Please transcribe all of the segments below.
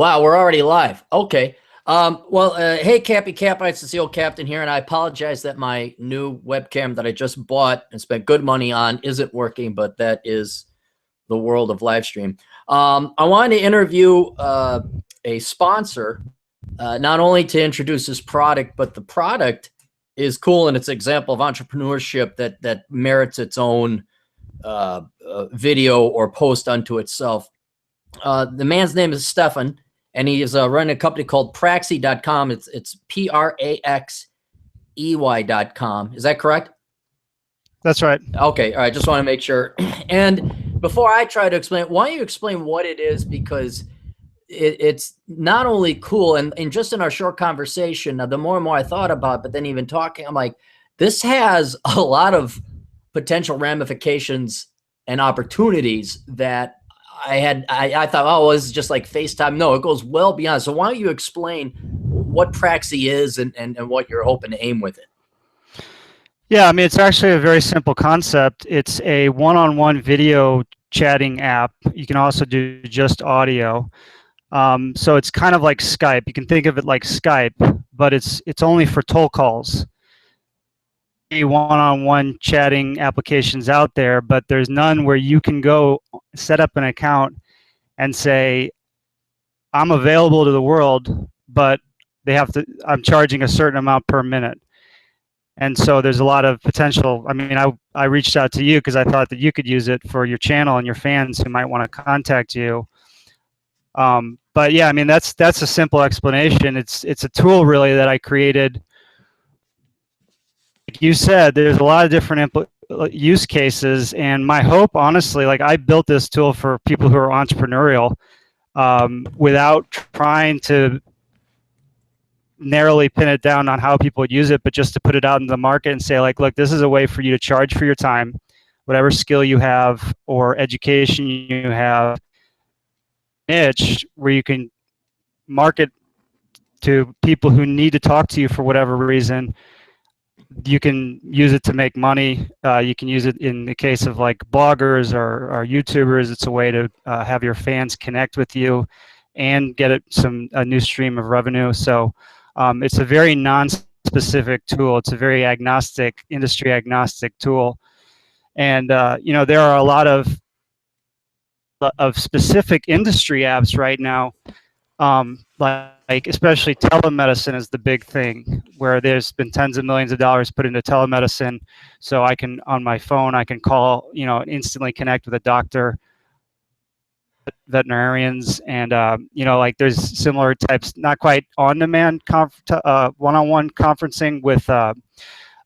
Wow, we're already live. Okay. Hey, Cappy Capites, it's the old captain here, and I apologize that my new webcam that I just bought and spent good money on isn't working, but that is the world of live stream. I wanted to interview a sponsor, not only to introduce this product, but the product is cool and it's an example of entrepreneurship that merits its own video or post unto itself. The man's name is Stefan, and he is running a company called Praxey.com. It's Praxey.com. Is that correct? That's right. Okay. All right. Just want to make sure. And before I try to explain, why don't you explain what it is? Because it's not only cool, and just in our short conversation, the more and more I thought about it, but then even talking, I'm like, this has a lot of potential ramifications and opportunities that I thought, oh, well, this is just like FaceTime. No, it goes well beyond. So why don't you explain what Praxey is and what you're hoping to aim with it? Yeah, I mean, it's actually a very simple concept. It's a one-on-one video chatting app. You can also do just audio. So it's kind of like Skype. You can think of it like Skype, but it's only for toll calls. One-on-one chatting applications out there, but there's none where you can go set up an account and say, I'm available to the world, but I'm charging a certain amount per minute. And so there's a lot of potential. I mean, I reached out to you because I thought that you could use it for your channel and your fans who might want to contact you. But yeah, I mean, that's a simple explanation. It's a tool really that I created. Like you said, there's a lot of different use cases, and my hope, honestly, like I built this tool for people who are entrepreneurial without trying to narrowly pin it down on how people would use it, but just to put it out in the market and say, like, look, this is a way for you to charge for your time, whatever skill you have or education you have, niche where you can market to people who need to talk to you for whatever reason. You can use it to make money. You can use it in the case of like bloggers or YouTubers. It's a way to have your fans connect with you and get a new stream of revenue. So it's a very non-specific tool. It's a very industry agnostic tool. And you know, there are a lot of specific industry apps right now. Like especially telemedicine is the big thing, where there's been tens of millions of dollars put into telemedicine. So I can, on my phone, I can call, you know, instantly connect with a doctor, veterinarians, and you know, like there's similar types, not quite on-demand one-on-one conferencing with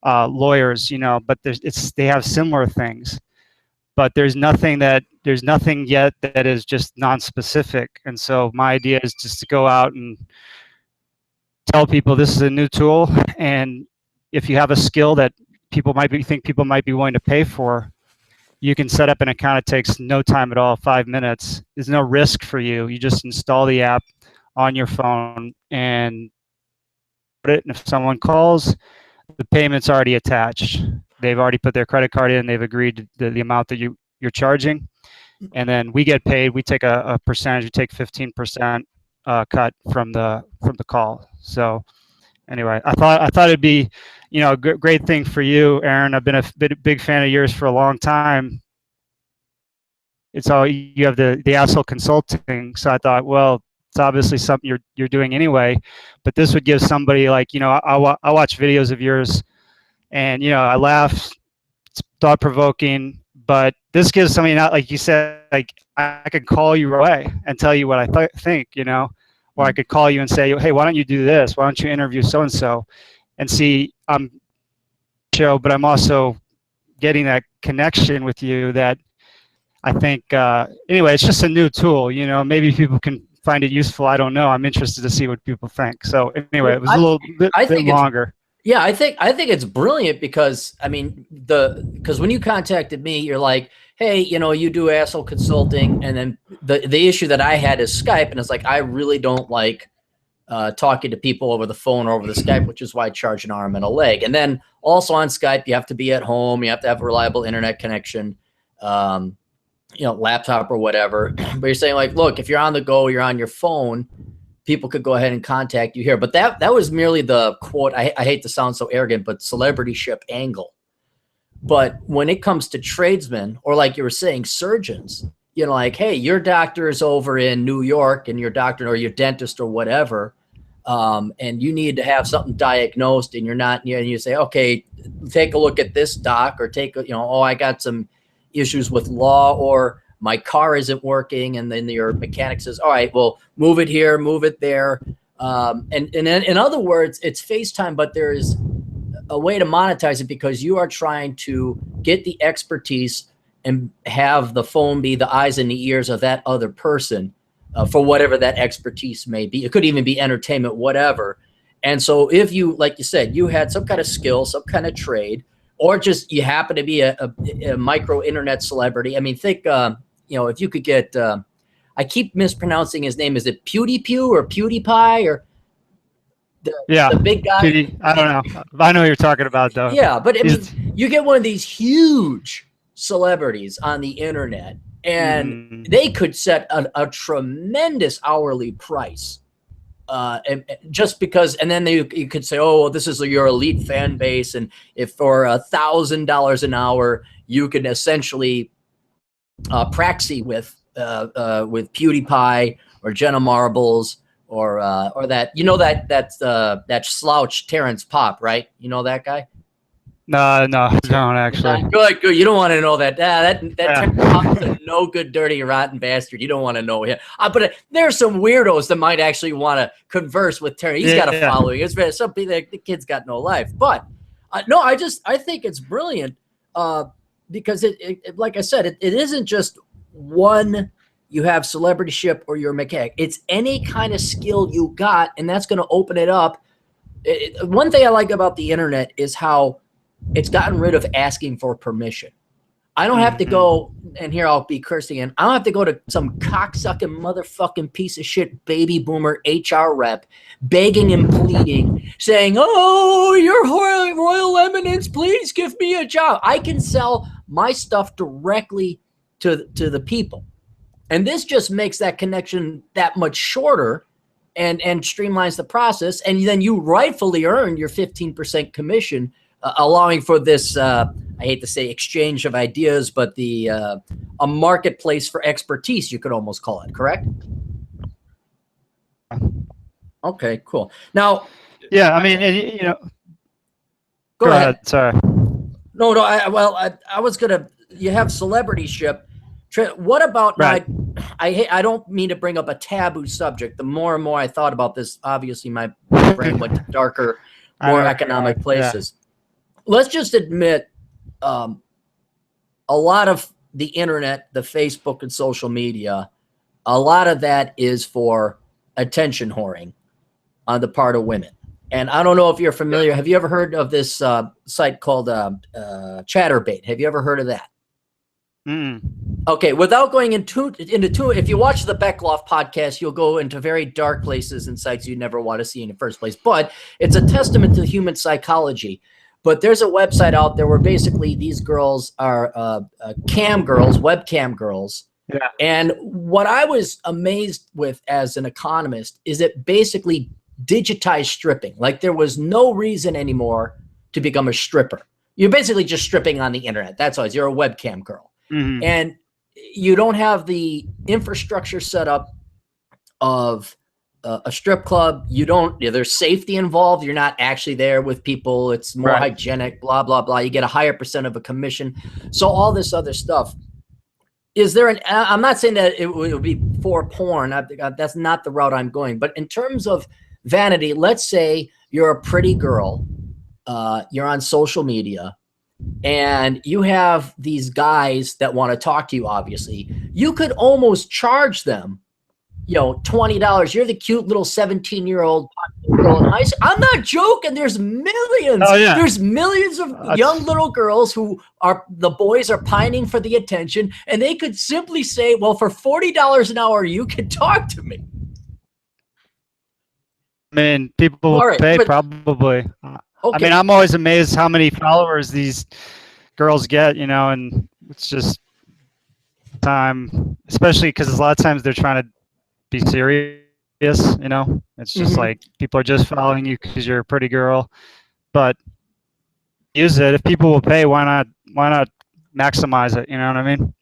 lawyers, you know, but they have similar things. But there's nothing yet that is just non-specific. And so my idea is just to go out and tell people this is a new tool, and if you have a skill that people might be willing to pay for, you can set up an account. It takes no time at all, 5 minutes. There's no risk for you. You just install the app on your phone and put it, and if someone calls, the payment's already attached. They've already put their credit card in. They've agreed to the amount that you're charging, and then we get paid. We take a percentage. We take 15% cut from the call. So anyway, I thought it'd be, you know, a great thing for you, Aaron. I've been a big fan of yours for a long time. It's all you have the asshole consulting. So I thought, well, it's obviously something you're doing anyway, but this would give somebody, like, you know, I watch videos of yours. And, you know, I laugh, it's thought-provoking, but this gives somebody, not like you said, like I could call you right away and tell you what I think, you know, or I could call you and say, hey, why don't you do this? Why don't you interview so-and-so? And see, I'm show, but I'm also getting that connection with you that I think, anyway, it's just a new tool, you know, maybe people can find it useful. I don't know. I'm interested to see what people think. So anyway, it was a little bit longer. Yeah, I think it's brilliant because, I mean, because when you contacted me, you're like, hey, you know, you do asshole consulting, and then the issue that I had is Skype, and it's like, I really don't like talking to people over the phone or over the Skype, which is why I charge an arm and a leg. And then also on Skype, you have to be at home, you have to have a reliable internet connection. laptop or whatever. But you're saying like, look, if you're on the go, you're on your phone, people could go ahead and contact you here. But that was merely the quote. I hate to sound so arrogant, but celebrityship angle. But when it comes to tradesmen, or like you were saying, surgeons, like, hey, your doctor is over in New York, and your doctor or your dentist or whatever, and you need to have something diagnosed, and you're not, and you say, okay, take a look at this doc, or oh, I got some issues with law, or my car isn't working, and then your mechanic says, all right, well, move it here, move it there. And in other words, it's FaceTime, but there is a way to monetize it, because you are trying to get the expertise and have the phone be the eyes and the ears of that other person for whatever that expertise may be. It could even be entertainment, whatever. And so if you, like you said, you had some kind of skill, some kind of trade, or just you happen to be a micro internet celebrity. I mean, think, if you could get, I keep mispronouncing his name. Is it PewDiePie or PewDiePie or the big guy? I don't know. I know what you're talking about, though. Yeah, but I mean, you get one of these huge celebrities on the internet, and they could set a tremendous hourly price. And just because, and then you could say, oh, well, this is your elite fan base, and if for $1,000 an hour, you can essentially Praxey with PewDiePie or Jenna Marbles or that, that slouch Terrence Pop, right? You know that guy? No, I don't actually. Good. You don't want to know that. Terrence Pop is a no good, dirty, rotten bastard. You don't want to know him. But there are some weirdos that might actually want to converse with Terrence. He's got a following. It's something that the kid's got no life. But no, I think it's brilliant because it like I said, it isn't just one. You have celebrityship or you're a mechanic. It's any kind of skill you got, and that's going to open it up. One thing I like about the internet is how it's gotten rid of asking for permission. I don't have to go, and here I'll be cursing, and I don't have to go to some cocksucking motherfucking piece of shit baby boomer HR rep begging and pleading, saying, oh, your royal eminence, please give me a job. I can sell my stuff directly to the people. And this just makes that connection that much shorter and streamlines the process. And then you rightfully earn your 15% commission, allowing for this, I hate to say exchange of ideas, but a marketplace for expertise, you could almost call it, correct? Okay, cool. Now, yeah, I mean, go ahead. Sorry. No, I was gonna. You have celebrityship. What about? Right. I don't mean to bring up a taboo subject. The more and more I thought about this, obviously my brain went to darker, more economic places. Yeah. Let's just admit, a lot of the internet, the Facebook and social media, a lot of that is for attention whoring on the part of women. And I don't know if you're familiar. Have you ever heard of this site called Chatterbait? Have you ever heard of that? Okay, without going into if you watch the Beckloff podcast, you'll go into very dark places and sites you never want to see in the first place. But it's a testament to human psychology. But there's a website out there where basically these girls are webcam girls. Yeah. And what I was amazed with as an economist is it basically digitized stripping. Like there was no reason anymore to become a stripper. You're basically just stripping on the internet. That's all. You're a webcam girl. Mm-hmm. And you don't have the infrastructure set up of a strip club. There's safety involved. You're not actually there with people. It's more hygienic, blah, blah, blah. You get a higher % of a commission. So all this other stuff. I'm not saying that it would be for porn. That's not the route I'm going. But in terms of vanity, let's say you're a pretty girl. You're on social media. And you have these guys that want to talk to you, obviously. You could almost charge them, $20. You're the cute little 17-year-old girl in high school. I'm not joking. There's millions. Oh, yeah. There's millions of young little girls the boys are pining for the attention. And they could simply say, well, for $40 an hour, you can talk to me. I mean, people will pay probably. Okay. I mean, I'm always amazed how many followers these girls get, and it's just time, especially because a lot of times they're trying to be serious, you know? It's just like people are just following you because you're a pretty girl. But use it. If people will pay, why not maximize it? You know what I mean?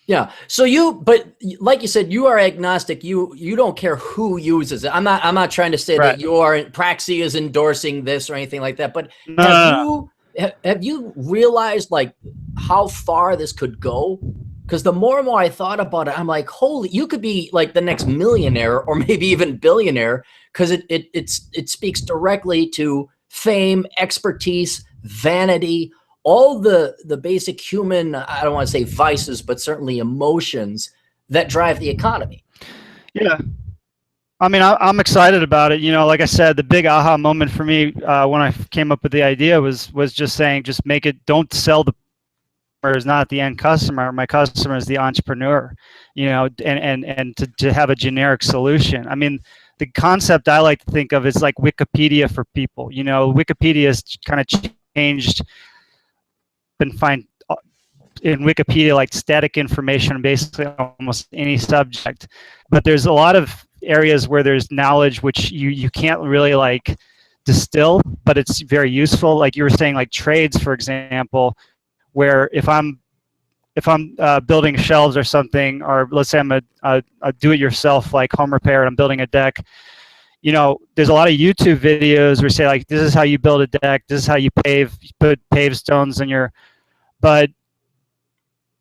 Yeah. So but like you said, you are agnostic. You don't care who uses it. I'm not trying to say Right. that Praxey is endorsing this or anything like that. But No. have you realized like how far this could go? Because the more and more I thought about it, I'm like, holy, you could be like the next millionaire or maybe even billionaire, because it speaks directly to fame, expertise, vanity, all the basic human, I don't want to say vices, but certainly emotions that drive the economy. Yeah. I mean, I'm excited about it. You know, like I said, the big aha moment for me when I came up with the idea was just saying, just make it, don't sell the customer is not the end customer. My customer is the entrepreneur, you know, and to have a generic solution. I mean, the concept I like to think of is like Wikipedia for people. You know, Wikipedia has kind of changed and find in Wikipedia like static information on basically almost any subject, but there's a lot of areas where there's knowledge which you can't really like distill, but it's very useful. Like you were saying, like trades, for example, where if I'm building shelves or something, or let's say I'm a do-it-yourself like home repair and I'm building a deck, you know, there's a lot of YouTube videos where you say like, this is how you build a deck, this is how you put pave stones in your, but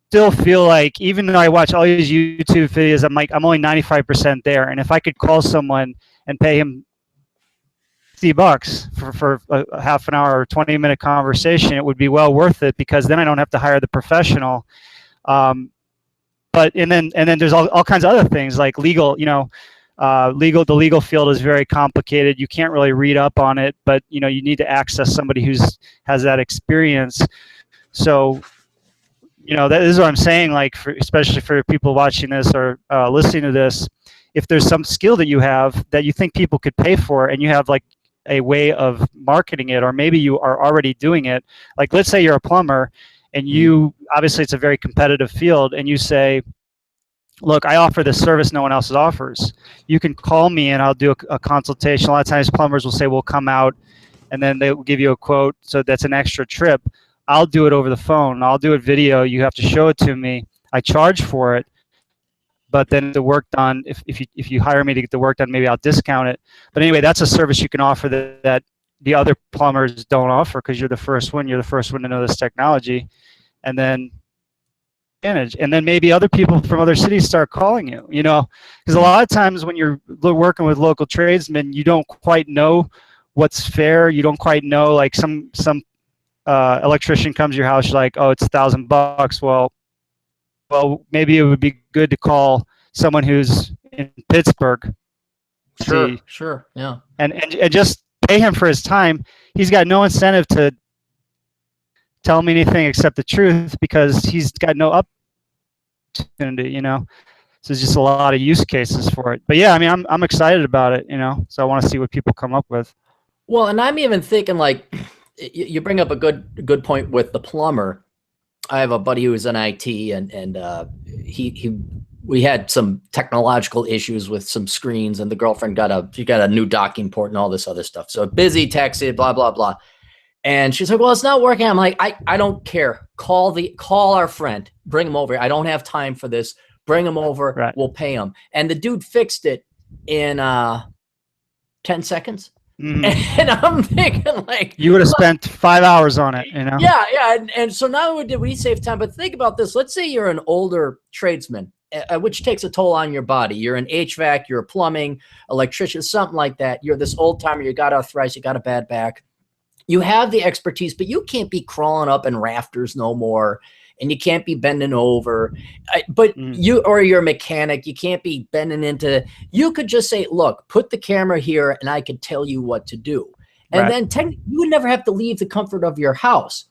still feel like even though I watch all these YouTube videos, I'm only 95% there. And if I could call someone and pay him $50 for a half an hour or 20-minute conversation, it would be well worth it, because then I don't have to hire the professional. But and then there's all kinds of other things like legal. You know, the legal field is very complicated. You can't really read up on it, but you know you need to access somebody has that experience. So, you know, that is what I'm saying, like, especially for people watching this or listening to this, if there's some skill that you have that you think people could pay for and you have like a way of marketing it, or maybe you are already doing it. Like, let's say you're a plumber and you, obviously it's a very competitive field, and you say, look, I offer this service no one else offers. You can call me and I'll do a consultation. A lot of times plumbers will say, we'll come out, and then they'll give you a quote. So that's an extra trip. I'll do it over the phone. I'll do it video. You have to show it to me. I charge for it, but then the work done, if you hire me to get the work done, maybe I'll discount it. But anyway, that's a service you can offer that the other plumbers don't offer, because you're the first one. You're the first one to know this technology, and then manage. And then maybe other people from other cities start calling you. You know, because a lot of times when you're working with local tradesmen, you don't quite know what's fair. You don't quite know, like some electrician comes to your house, you're like, oh, it's $1,000. Well, maybe it would be good to call someone who's in Pittsburgh. Sure, yeah. And just pay him for his time. He's got no incentive to tell me anything except the truth, because he's got no opportunity, you know. So there's just a lot of use cases for it. But yeah, I mean, I'm excited about it, you know. So I want to see what people come up with. Well, and I'm even thinking, like, you bring up a good point with the plumber. I have a buddy who was in IT, and we had some technological issues with some screens, and the girlfriend got a new docking port and all this other stuff. So busy, texted, blah blah blah, and she's like, "Well, it's not working." I'm like, "I don't care. Call our friend, bring him over. I don't have time for this. Bring him over. Right. We'll pay him." And the dude fixed it in 10 seconds. Mm-hmm. And I'm thinking, like, you would have spent 5 hours on it, you know? Yeah. And so not only did we save time, but think about this. Let's say you're an older tradesman, which takes a toll on your body. You're an HVAC, you're a plumbing, electrician, something like that. You're this old timer, you got arthritis, you got a bad back. You have the expertise, but you can't be crawling up in rafters no more. And you can't be bending over, but you're a mechanic. You can't be bending into. You could just say, "Look, put the camera here, and I could tell you what to do." And then you would never have to leave the comfort of your house.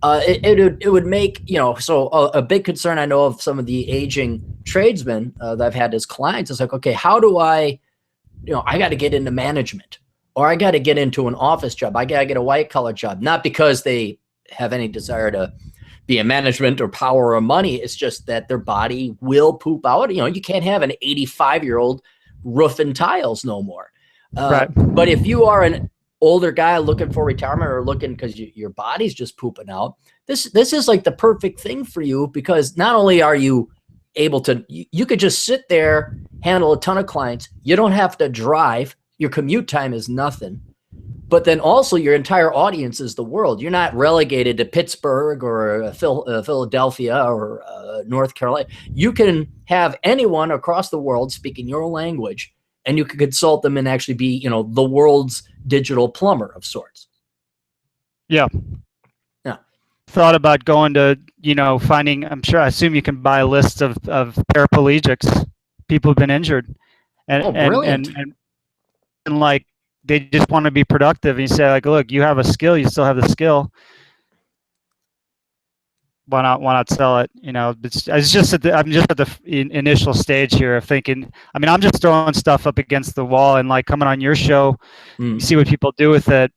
It would make, you know. So a big concern I know of some of the aging tradesmen that I've had as clients is like, okay, how do I got to get into management, or I got to get into an office job. I got to get a white collar job, not because they have any desire to be in management or power or money. It's just that their body will poop out. You know, you can't have an 85-year-old roofing tiles no more. Right. But if you are an older guy looking for retirement or looking because your body's just pooping out, this is like the perfect thing for you, because not only are you able to, you could just sit there, handle a ton of clients. You don't have to drive. Your commute time is nothing. But then also your entire audience is the world. You're not relegated to Pittsburgh or Philadelphia or North Carolina. You can have anyone across the world speaking your language, and you can consult them and actually be, you know, the world's digital plumber of sorts. Yeah. Yeah. Thought about going to, you know, finding, I assume you can buy a list of paraplegics, people who've been injured. And, brilliant. And like, they just want to be productive. And you say, like, look, you have a skill, you still have the skill. Why not sell it? You know, I'm just at the initial stage here of thinking. I mean, I'm just throwing stuff up against the wall and like coming on your show, see what people do with it.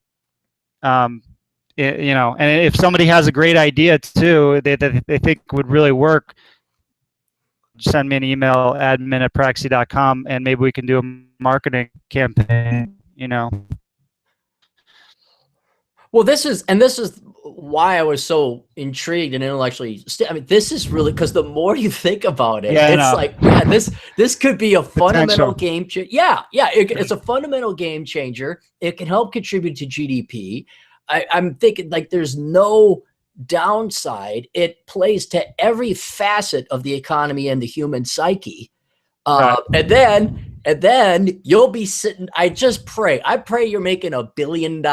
You know, and if somebody has a great idea too, they think would really work, send me an email, admin@praxey.com, and maybe we can do a marketing campaign. You know. Well, this is why I was so intrigued and intellectually. I mean, this is really, because the more you think about it, it's like, yeah, this could be a fundamental game changer. Yeah, it's a fundamental game changer. It can help contribute to GDP. I'm thinking like there's no downside. It plays to every facet of the economy and the human psyche. Right. And then you'll be sitting. I pray you're making $1 billion.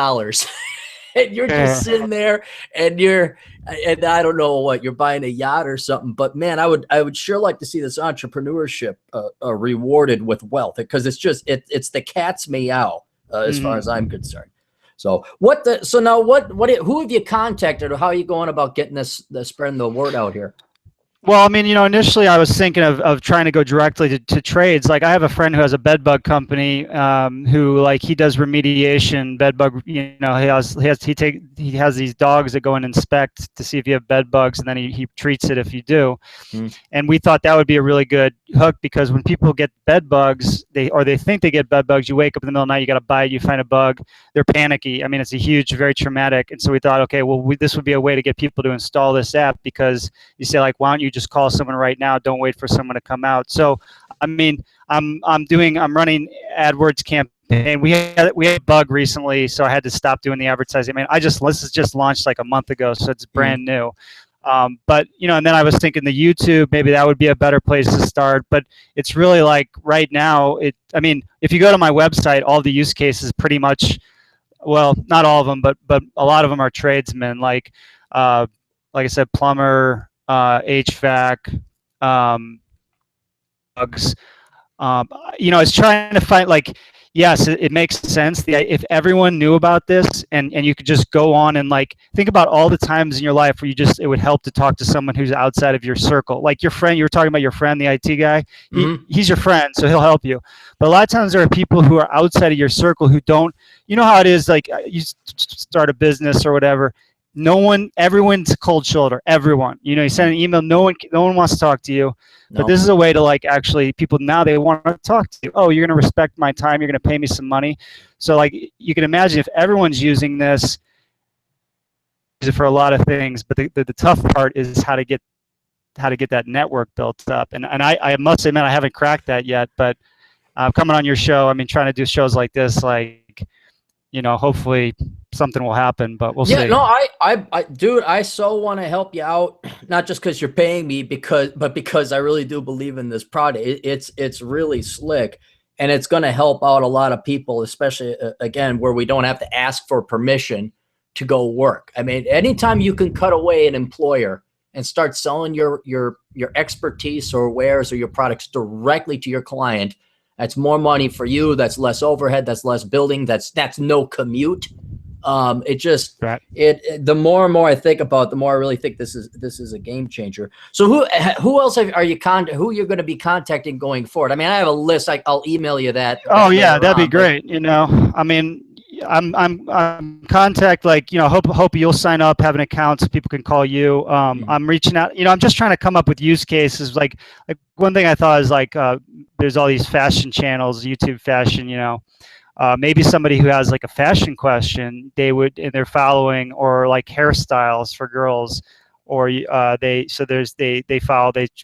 And you're just sitting there, and I don't know what, you're buying a yacht or something. But man, I would sure like to see this entrepreneurship rewarded with wealth, because it's the cat's meow as far as I'm concerned. So who have you contacted, or how are you going about getting spreading the word out here? Well, I mean, you know, initially I was thinking of trying to go directly to trades. Like I have a friend who has a bed bug company, who like he does remediation, bed bug. You know, he has these dogs that go and inspect to see if you have bed bugs, and then he treats it if you do. And we thought that would be a really good hook, because when people get bed bugs, they think they get bed bugs, you wake up in the middle of the night, you got to bite, you find a bug, they're panicky. I mean, it's a huge, very traumatic. And so we thought, okay, well, this would be a way to get people to install this app, because you say like, why don't you just call someone right now? Don't wait for someone to come out. So, I mean, I'm running AdWords campaign. We had a bug recently, so I had to stop doing the advertising. I mean, this is just launched like a month ago, so it's brand new. But you know, and then I was thinking the YouTube, maybe that would be a better place to start. But it's really like right now, I mean, if you go to my website, all the use cases pretty much, well, not all of them, but a lot of them are tradesmen, like I said, plumber, HVAC, bugs. You know, it's trying to find, like, yes, it makes sense. If everyone knew about this, and you could just go on and like think about all the times in your life where it would help to talk to someone who's outside of your circle, like your friend. You were talking about your friend, the IT guy. He's your friend, so he'll help you. But a lot of times there are people who are outside of your circle who don't. You know how it is. Like you start a business or whatever. Everyone's cold shoulder. Everyone, you know, you send an email, no one wants to talk to you. But this is a way to like actually people now they want to talk to you. Oh, you're going to respect my time. You're going to pay me some money. So like you can imagine if everyone's using this, use it for a lot of things. But the tough part is how to get that network built up. And I must admit I haven't cracked that yet. But coming on your show, I mean, trying to do shows like this, like, you know, hopefully something will happen, but we'll see. Yeah, no, dude, I so want to help you out, not just because you're paying me, but because I really do believe in this product. It's really slick, and it's going to help out a lot of people, especially again, where we don't have to ask for permission to go work. I mean, anytime you can cut away an employer and start selling your expertise or wares or your products directly to your client, that's more money for you. That's less overhead. That's less building. That's no commute. The more and more I think about it, the more I really think this is a game changer. So who else are you who you're going to be contacting going forward? I mean, I have a list. I'll email you that. Oh yeah, that'd be great. You know, I mean, I'm contact, like, hope you'll sign up, have an account so people can call you. I'm reaching out, I'm just trying to come up with use cases. Like one thing I thought is like, there's all these fashion channels, YouTube fashion, maybe somebody who has like a fashion question, in their following, or like hairstyles for girls, or they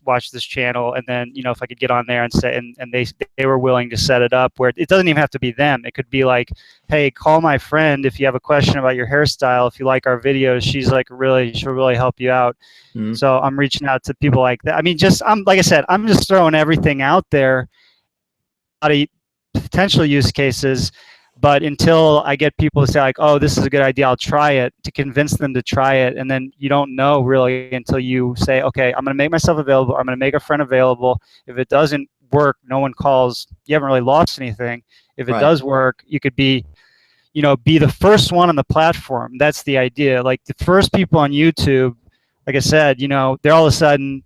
watch this channel, and then if I could get on there and say, and they were willing to set it up where it doesn't even have to be them. It could be like, hey, call my friend if you have a question about your hairstyle. If you like our videos, she'll really help you out. Mm-hmm. So I'm reaching out to people like that. I mean, like I said, I'm just throwing everything out there. Potential use cases, but until I get people to say like, oh, this is a good idea, I'll try it, to convince them to try it. And then you don't know really until you say, okay, I'm going to make myself available, I'm going to make a friend available. If it doesn't work, no one calls, you haven't really lost anything. If it does work, you could be the first one on the platform. That's the idea. Like the first people on YouTube, like I said, they're all of a sudden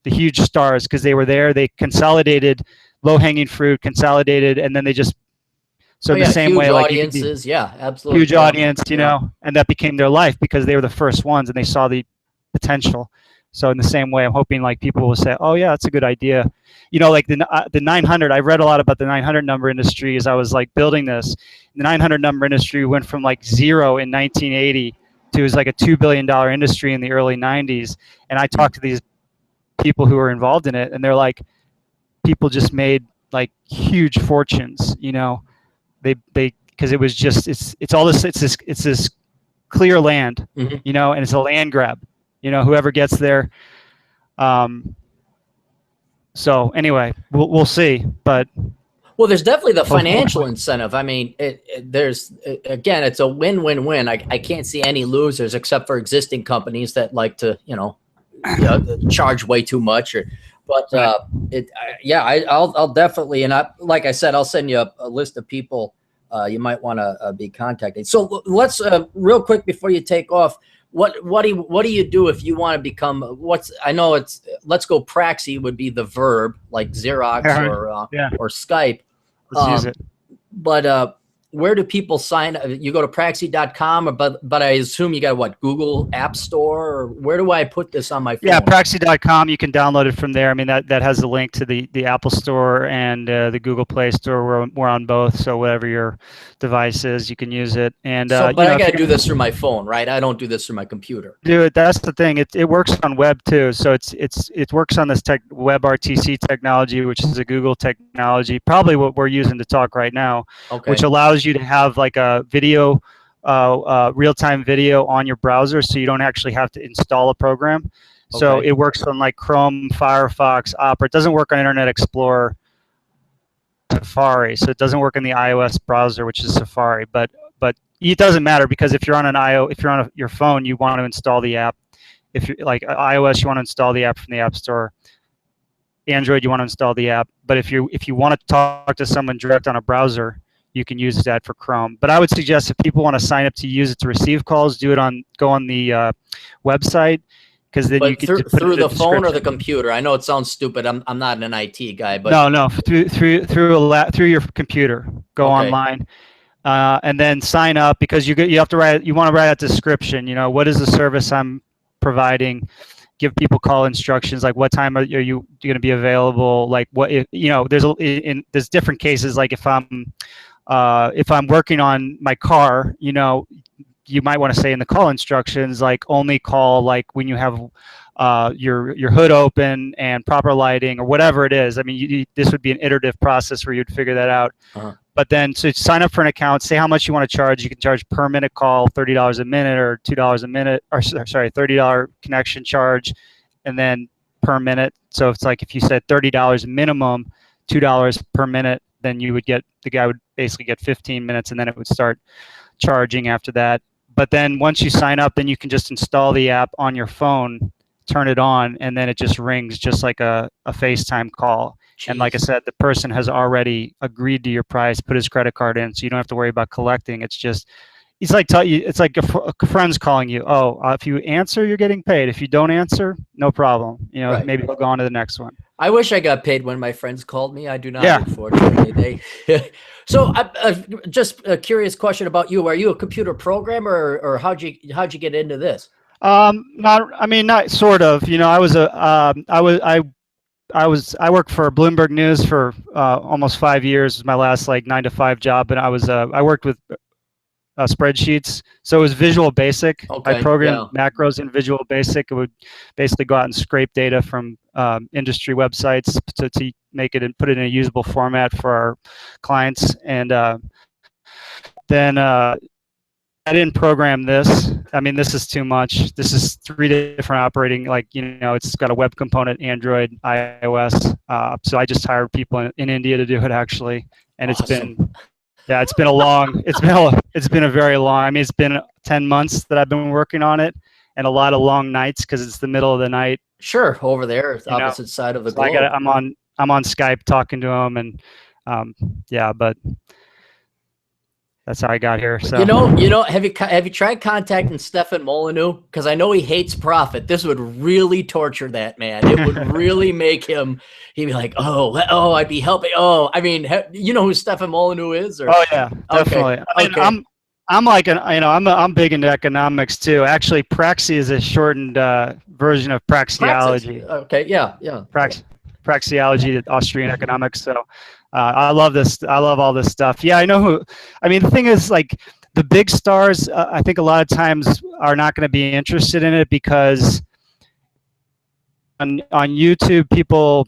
the huge stars because they were there, they consolidated low-hanging fruit, consolidated, and then they just in the same way, like audiences, absolutely, huge audience, and that became their life because they were the first ones and they saw the potential. So in the same way, I'm hoping like people will say, oh yeah, that's a good idea. Like the 900. I read a lot about the 900 number industry as I was like building this. The 900 number industry went from like zero in 1980 to, it was like a $2 billion industry in the early 90s. And I talked to these people who were involved in it, and they're like, people just made like huge fortunes, they because it was just it's all this it's this clear land, and it's a land grab, whoever gets there. So anyway, we'll see, but well, there's definitely the financial incentive. I mean, there's again, it's a win-win-win. I can't see any losers except for existing companies that like to charge way too much, but I'll definitely, and like I said, I'll send you a list of people you might want to be contacting. So let's real quick before you take off, what do you do if you want to become let's go Praxey would be the verb, like Xerox or Skype. Let's use it. But where do people sign up? You go to Praxey.com, but I assume you got Google App Store, or where do I put this on my phone? Yeah, Praxey.com. You can download it from there. I mean, that has a link to the Apple Store and the Google Play Store. We're on both, so whatever your device is, you can use it. And but I got to do this through my phone, right? I don't do this through my computer. Dude, that's the thing. It works on web too. So it works on this WebRTC technology, which is a Google technology, probably what we're using to talk right now, which allows you to have like a video, real-time video on your browser, so you don't actually have to install a program. So it works on like Chrome, Firefox, Opera. It doesn't work on Internet Explorer, Safari. So it doesn't work in the iOS browser, which is Safari. But it doesn't matter, because if you're on your phone, you want to install the app. If you're like iOS, you want to install the app from the App Store. Android, you want to install the app. But if you want to talk to someone direct on a browser, you can use that for Chrome. But I would suggest if people want to sign up to use it to receive calls, go on the website, because then you can through the phone or the computer. I know it sounds stupid. I'm not an IT guy, but no, through your computer. Go online, and then sign up, because you want to write a description. What is the service I'm providing? Give people call instructions, like what time are you going to be available? Like what there's different cases. Like if I'm working on my car, you might want to say in the call instructions, like only call like when you have your hood open and proper lighting, or whatever it is. I mean, this would be an iterative process where you'd figure that out. But then, so sign up for an account, say how much you want to charge. You can charge per minute call, $30 a minute, or $2 a minute, or sorry, $30 connection charge, and then per minute. So it's like if you said $30 minimum, $2 per minute, then the guy would basically get 15 minutes, and then it would start charging after that. But then once you sign up, then you can just install the app on your phone, turn it on, and then it just rings just like a FaceTime call. Jeez. And like I said, the person has already agreed to your price, put his credit card in, so you don't have to worry about collecting. It's like a friend's calling you. Oh, if you answer, you're getting paid. If you don't answer, no problem. Maybe they'll go on to the next one. I wish I got paid when my friends called me. I do not, Yeah. unfortunately. So, just a curious question about you. Are you a computer programmer, or how'd you get into this? Not, I mean, not sort of, you know, I worked for Bloomberg News for almost 5 years. It was my last like 9 to 5 job, and I worked with spreadsheets. So it was Visual Basic. I Okay, programmed yeah, macros in Visual Basic. It would basically go out and scrape data from industry websites to make it and put it in a usable format for our clients. And then I didn't program this. I mean, this is too much. This is 3 different operating, like, you know, it's got a web component, Android, iOS. So I just hired people in India to do it actually. And it's awesome. been, yeah, it's been a very long, I mean, it's been 10 months that I've been working on it, and a lot of long nights because it's the middle of the night, Sure, over there, it's you know. opposite side of the So globe. I'm on Skype talking to them, and yeah, but that's how I got here. So Have you tried contacting Stefan Molyneux? Because I know he hates profit. This would really torture that man. It would really make him. He'd be like, oh, I'd be helping. Oh, I mean, you know who Stefan Molyneux is? Or oh yeah, okay, definitely. I mean, okay, I'm like I'm big into economics too. Actually, Praxey is a shortened version of Praxis. praxeology. Okay, yeah. Praxeology, Austrian economics. So I love this. I love all this stuff. Yeah, I know who. I mean, the thing is, like, the big stars, I think a lot of times are not going to be interested in it because on YouTube, people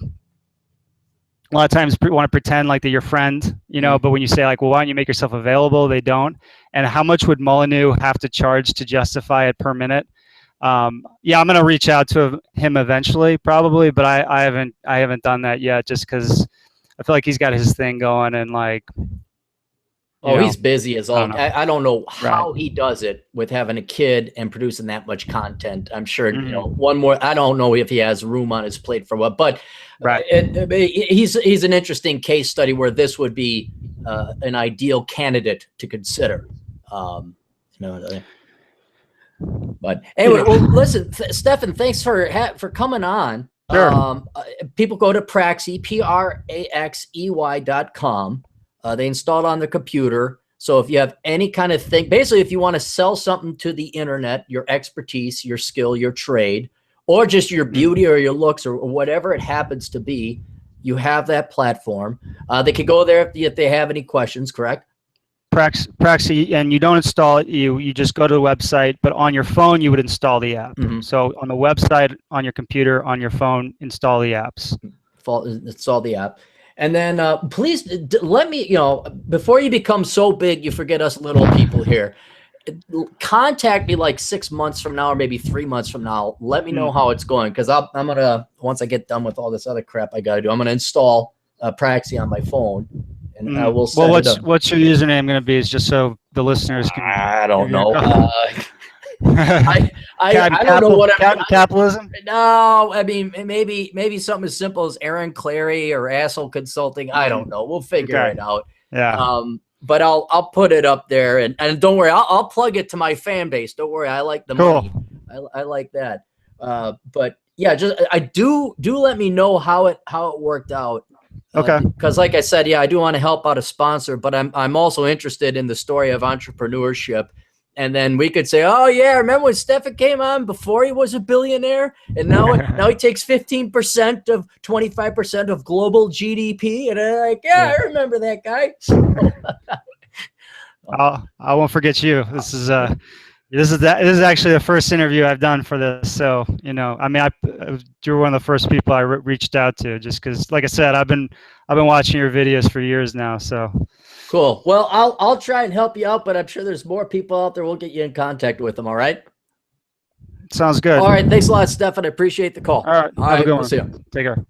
a lot of times want to pretend like they're your friend, you know. But when you say like, well, why don't you make yourself available? They don't. And how much would Molyneux have to charge to justify it per minute? Yeah, I'm gonna reach out to him eventually, probably, but I haven't done that yet, just because I feel like he's got his thing going, and like, Oh, he's busy as all. I don't know. I don't know Right. how he does it with having a kid and producing that much content. I'm sure, Mhm. one more. I don't know if he has room on his plate for what, but Right. he's an interesting case study where this would be an ideal candidate to consider. Um, you know, but anyway, Yeah. well, listen, Stefan, thanks for coming on. Sure. People go to Praxey, Praxey.com. They install it on their computer. So if you have any kind of thing, basically, if you want to sell something to the internet, your expertise, your skill, your trade, or just your beauty or your looks or whatever it happens to be, you have that platform. They could go there if they have any questions, correct? Praxey, and you don't install it. You just go to the website, but on your phone you would install the app. So on the website, on your computer, on your phone, install the apps. Install the app. And then please let me, before you become so big, you forget us little people here. Contact me like 6 months from now, or maybe 3 months from now. Let me know how it's going. Cause I'm going to, once I get done with all this other crap I got to do, I'm going to install Praxey on my phone, and I will set it up. What's your username going to be? Is just so the listeners can. I don't know. I don't know what capitalism. No, I mean, maybe something as simple as Aaron Clary or Asshole Consulting. I don't know. We'll figure it out. Yeah. But I'll put it up there, and don't worry, I'll plug it to my fan base. Don't worry, I like the money. I like that. But yeah, just do let me know how it worked out. Okay. Because like I said, yeah, I do want to help out a sponsor, but I'm also interested in the story of entrepreneurship. And then we could say, oh yeah, remember when Stefan came on before he was a billionaire, and now he takes 15% of 25% of global GDP, and I'm like, yeah, I remember that guy. I won't forget you. This is actually the first interview I've done for this. So, I mean, you're one of the first people I reached out to, just because, like I said, I've been watching your videos for years now. So cool. Well, I'll try and help you out, but I'm sure there's more people out there. We'll get you in contact with them. All right. Sounds good. All right. Thanks a lot, Stefan. I appreciate the call. All right. Have a good one. We'll see you. Take care.